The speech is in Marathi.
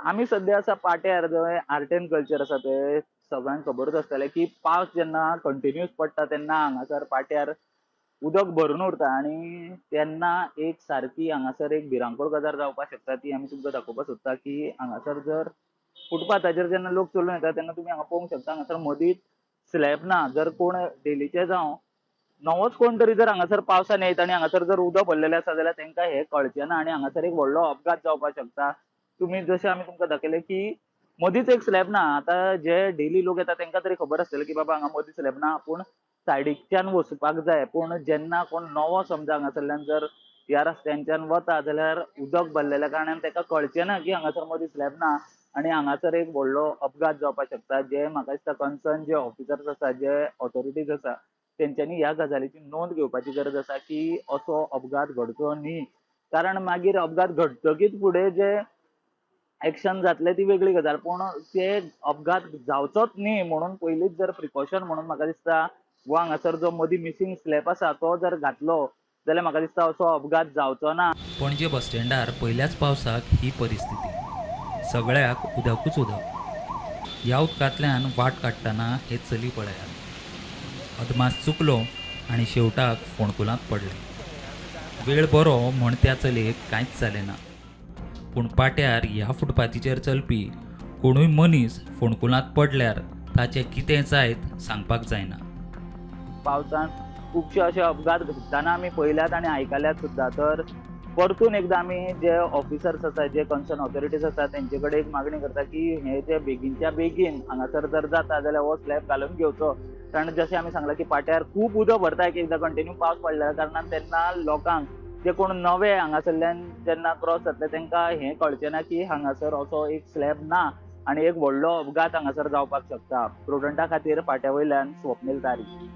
आमी सध्या आसा पाट्यार जंय आर्ट एंड कल्चर आसा थंय सगळ्यांक खबरच आसतलें की पावस जेन्ना कंटिन्यूअस पडटा तेन्ना हांगासर पाट्यार उदक भरून उरता आनी तेन्ना एक सारकी हांगासर एक भिरांकूळ गजाल जावपाक शकता ती आमी तुमकां दाखोवपाक सोदता की हांगासर जर फुटपाथाचेर जेन्ना लोक चलून येता तेन्ना तुमी हांगा पळोवंक शकता हांगासर मदींच स्लॅब ना. जर कोण डेलीचे जावं नवोच कोण तरी जर हांगासर पावसान येयत आनी हांगासर जर उदक भरलेलें आसा जाल्यार तेंकां हें कळचें ना आनी हांगासर एक व्हडलो अपघात जावपाक शकता. तुम्ही जशें आमी तुमकां दाखयलें की मदींच एक स्लॅब ना. आतां जे डेली लोक येता तेंकां तरी खबर आसतलें की बाबा हांगा मदीं स्लॅब ना पूण सायडीच्यान वचपाक जाय. पूण जेन्ना कोण नवो समजा हांगासरल्यान जर ह्या रस्त्यांच्यान वता जाल्यार उदक भरलेल्या कारणान तेका कळचें ना की हांगासर मदीं स्लॅब ना आनी हांगासर एक व्हडलो अपघात जावपाक शकता. जे म्हाका दिसता कन्सर्न जे ऑफिसर्स आसा जे ऑथॉरिटीज आसा तेंच्यांनी ह्या गजालीची नोंद घेवपाची गरज आसा की असो अपघात घडचो न्ही. कारण मागीर अपघात घडटकीच फुडें जे एक्शन जातलें ती वेगळी गजाल पूण ते अपघात जावचोच न्ही म्हणून पयलींच जर प्रिकॉशन म्हणून म्हाका दिसता वो हांगासर जो मदीं मिसींग स्लॅब आसा तो जर घातलो जाल्यार म्हाका दिसता असो अपघात जावचो ना. पणजे बस स्टँडार पहिल्याच पावसाक ही परिस्थिती. सगळ्याक उदकूच उदक. ह्या उदकांतल्यान वाट काडटना हे चली पळयात. अदमास चुकलो आनी शेवटाक फोंडकुलांत पडलें. वेळ बरो म्हण त्या चलयेक कांयच जालें ना. पूण पाट्यार ह्या फुटपाथीचेर चलपी कोणूय मनीस फोंडकुलांत पडल्यार ताचें कितें जायत सांगपाक जायना. पावसान खुबशे अशे अपघात घडटाना आमी पळयल्यात आनी आयकल्यात सुद्दां. तर परतून एकदां आमी जे ऑफिसर्स आसा जे कन्सर्न ऑथॉरिटीज आसा तेंचे कडेन एक मागणी करता की हे जे बेगीनच्या बेगीन हांगासर जर जाता जाल्यार हो स्लॅब घालून घेवचो. कारण जशें आमी सांगलां की पाट्यार खूब उदक भरता एक एकदां कंटिन्यू पावस पडल्या कारणान तेन्ना लोकांक जे कोण नवे हांगासरल्यान जेन्ना क्रॉस जातले तेंकां हें कळचें ना की हांगासर असो एक स्लॅब ना आनी एक व्हडलो अपघात हांगासर जावपाक शकता. प्रुडंटा खातीर पाट्या वयल्यान स्वप्नील तारी.